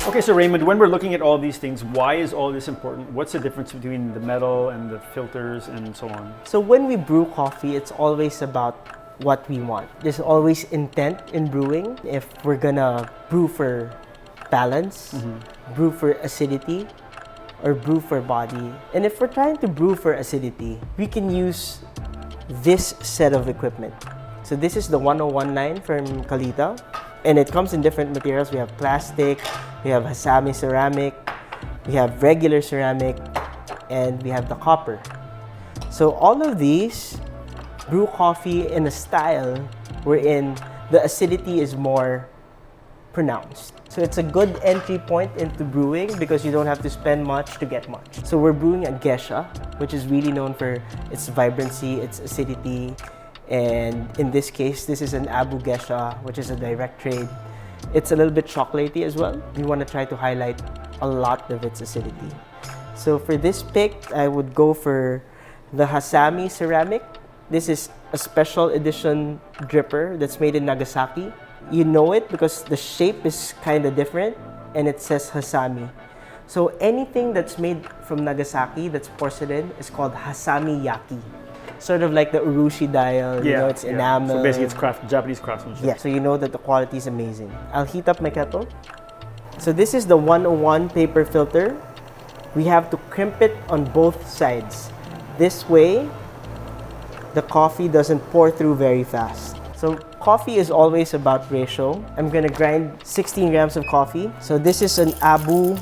Okay, so Raymond, when we're looking at all these things, why is all this important? What's the difference between the metal and the filters and so on? So when we brew coffee, it's always about what we want. There's always intent in brewing. If we're gonna brew for balance, brew for acidity, or brew for body. And if we're trying to brew for acidity, we can use this set of equipment. So this is the 1019 from Calibre, and it comes in different materials. We have plastic, we have Hasami ceramic, we have regular ceramic, and we have the copper. So all of these brew coffee in a style wherein the acidity is more pronounced. So it's a good entry point into brewing because you don't have to spend much to get much. So we're brewing a Geisha, which is really known for its vibrancy, its acidity, and in this case, this is an Abu Geisha, which is a direct trade. It's a little bit chocolatey as well. We want to try to highlight a lot of its acidity. So for this pick, I would go for the Hasami ceramic. This is a special edition dripper that's made in Nagasaki. You know it because the shape is kind of different and it says Hasami. So anything that's made from Nagasaki that's porcelain is called Hasami Yaki. Sort of like the Urushi dial, you know, it's enamel. So basically it's Japanese craftsmanship. Yeah, so you know that the quality is amazing. I'll heat up my kettle. So this is the 101 paper filter. We have to crimp it on both sides. This way, the coffee doesn't pour through very fast. So coffee is always about ratio. I'm gonna grind 16 grams of coffee. So this is an Abu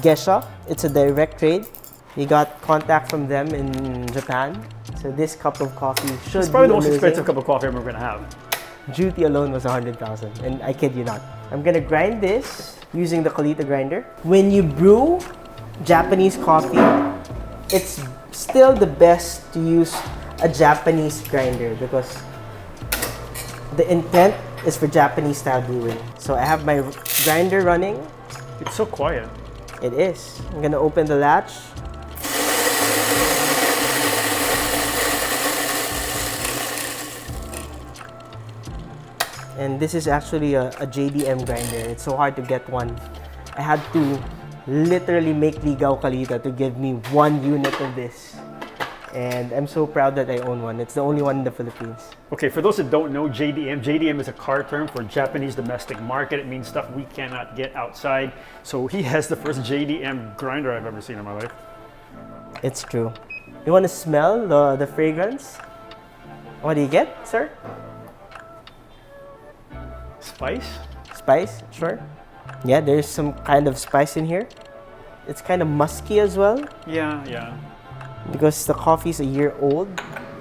Geisha. It's a direct trade. We got contact from them in Japan. So this cup of coffee should It's probably be the most amazing. expensive cup of coffee I'm ever gonna have. Duty alone was 100,000, and I kid you not. I'm gonna grind this using the Calibre grinder. When you brew Japanese coffee, it's still the best to use a Japanese grinder because the intent is for Japanese style brewing. So I have my grinder running. It's so quiet. It is. I'm gonna open the latch. And this is actually a JDM grinder. It's so hard to get one. I had to literally make Ligaw Kalita to give me 1 unit of this. And I'm so proud that I own one. It's the only one in the Philippines. Okay, for those that don't know JDM is a car term for Japanese domestic market. It means stuff we cannot get outside. So he has the first JDM grinder I've ever seen in my life. It's true. You want to smell the fragrance? What do you get, sir? Spice? Spice, sure. Yeah, there's some kind of spice in here. It's kind of musky as well Yeah. because the coffee is a year old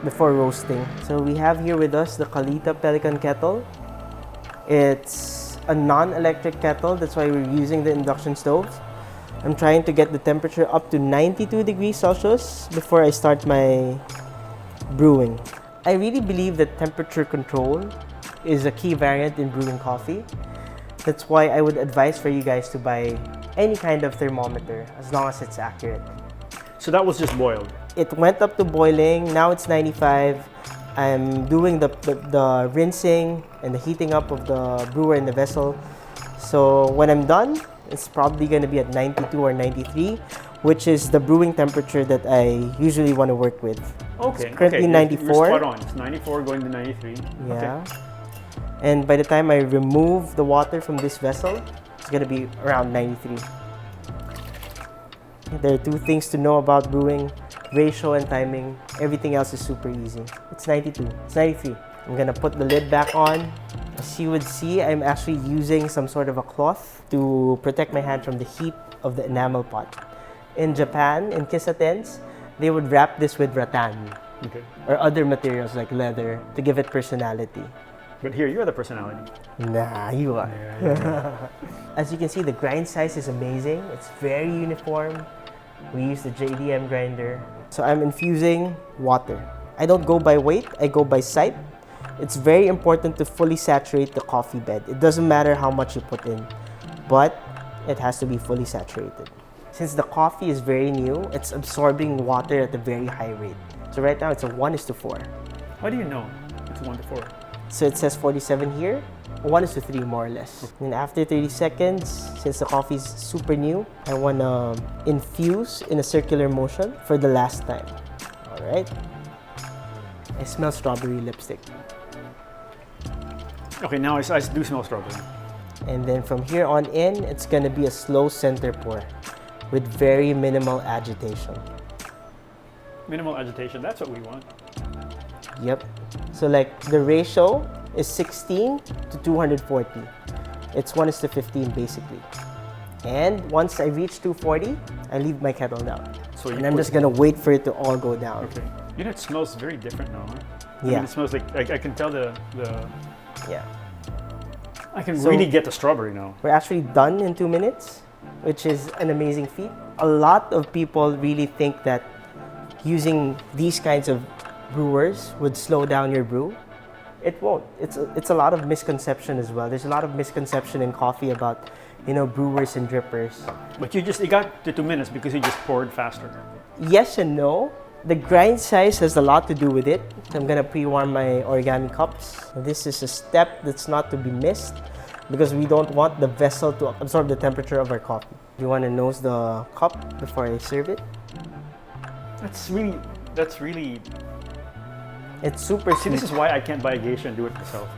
before roasting. So we have here with us the Kalita Pelican kettle. It's a non-electric kettle, that's why we're using the induction stove. I'm trying to get the temperature up to 92 degrees Celsius before I start my brewing. I really believe that temperature control is a key variant in brewing coffee. That's why I would advise for you guys to buy any kind of thermometer as long as it's accurate. So that was just boiled. It went up to boiling, now it's 95. I'm doing the rinsing and the heating up of the brewer in the vessel. So when I'm done, it's probably going to be at 92 or 93, which is the brewing temperature that I usually want to work with. Okay. It's currently 94. You're spot on. It's 94 going to 93. Yeah. Okay. And by the time I remove the water from this vessel, it's going to be around 93. There are 2 things to know about brewing: ratio and timing. Everything else is super easy. It's 92. It's 93. I'm going to put the lid back on. As you would see, I'm actually using some sort of a cloth to protect my hand from the heat of the enamel pot. In Japan, in kisatens, they would wrap this with rattan or other materials like leather to give it personality. But here, you're the personality. Nah, you are. As you can see, the grind size is amazing. It's very uniform. We use the JDM grinder. So I'm infusing water. I don't go by weight, I go by sight. It's very important to fully saturate the coffee bed. It doesn't matter how much you put in, but it has to be fully saturated. Since the coffee is very new, it's absorbing water at a very high rate. So right now it's a 1:4. How do you know it's 1 to 4? So it says 47 here, 1:3 more or less. And after 30 seconds, since the coffee is super new, I want to infuse in a circular motion for the last time. All right. I smell strawberry lipstick. Okay, now I do smell strawberry. And then from here on in, it's going to be a slow center pour with very minimal agitation. Minimal agitation, that's what we want. Yep. So like the ratio is 16 to 240. It's 1:15 basically. And once I reach 240, I leave my kettle down. So and I'm just gonna wait for it to all go down. Okay. You know, it smells very different now, huh? Yeah. I mean, it smells like, I can tell the Yeah. I can So- really get the strawberry now. We're actually done in 2 minutes, which is an amazing feat. A lot of people really think that using these kinds of brewers would slow down your brew. It won't. It's a lot of misconception as well. There's a lot of misconception in coffee about, brewers and drippers. But it got to 2 minutes because you just poured faster. Yes and no. The grind size has a lot to do with it. So I'm gonna pre-warm my origami cups. This is a step that's not to be missed because we don't want the vessel to absorb the temperature of our coffee. You want to nose the cup before I serve it. That's really. It's super See, sweet. this is why I can't buy a geisha and do it myself.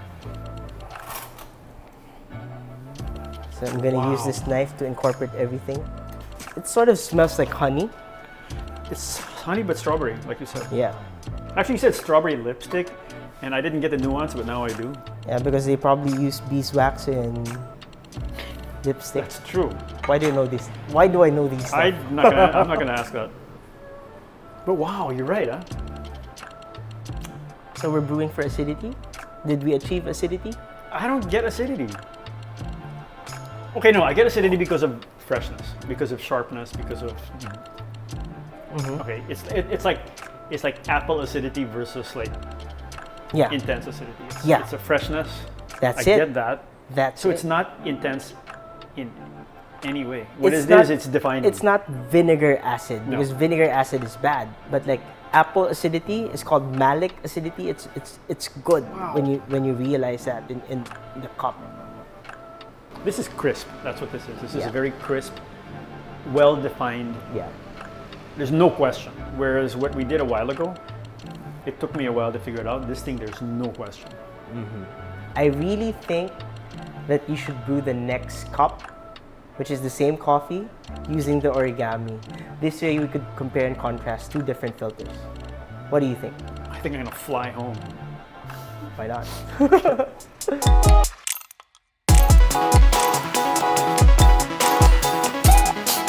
So I'm gonna use Wow. this knife to incorporate everything. It sort of smells like honey. It's honey but strawberry, like you said. Yeah. Actually, you said strawberry lipstick, and I didn't get the nuance, but now I do. Yeah, because they probably use beeswax in lipstick. That's true. Why do you know this? Why do I know these stuff? I'm not gonna ask that. But wow, you're right, huh? So we're brewing for acidity. Did we achieve acidity? I don't get acidity. Okay, no, I get acidity because of freshness, because of sharpness, because of. Okay, it's like apple acidity versus like Yeah. intense acidity. Yeah. It's a freshness. That's I it. get that. That's So it. it's not intense in any way. What It's it not- is, it's defining. It's not vinegar acid No. because vinegar acid is bad. But like apple acidity is called malic acidity. It's good Wow. when you realize that in the cup. This is crisp. That's what this is. This is Yeah. a very crisp, well-defined. Yeah. There's no question. Whereas what we did a while ago, it took me a while to figure it out. This thing, there's no question. I really think that you should brew the next cup, which is the same coffee, using the origami. This way we could compare and contrast two different filters. What do you think? I think I'm gonna fly home. Why not?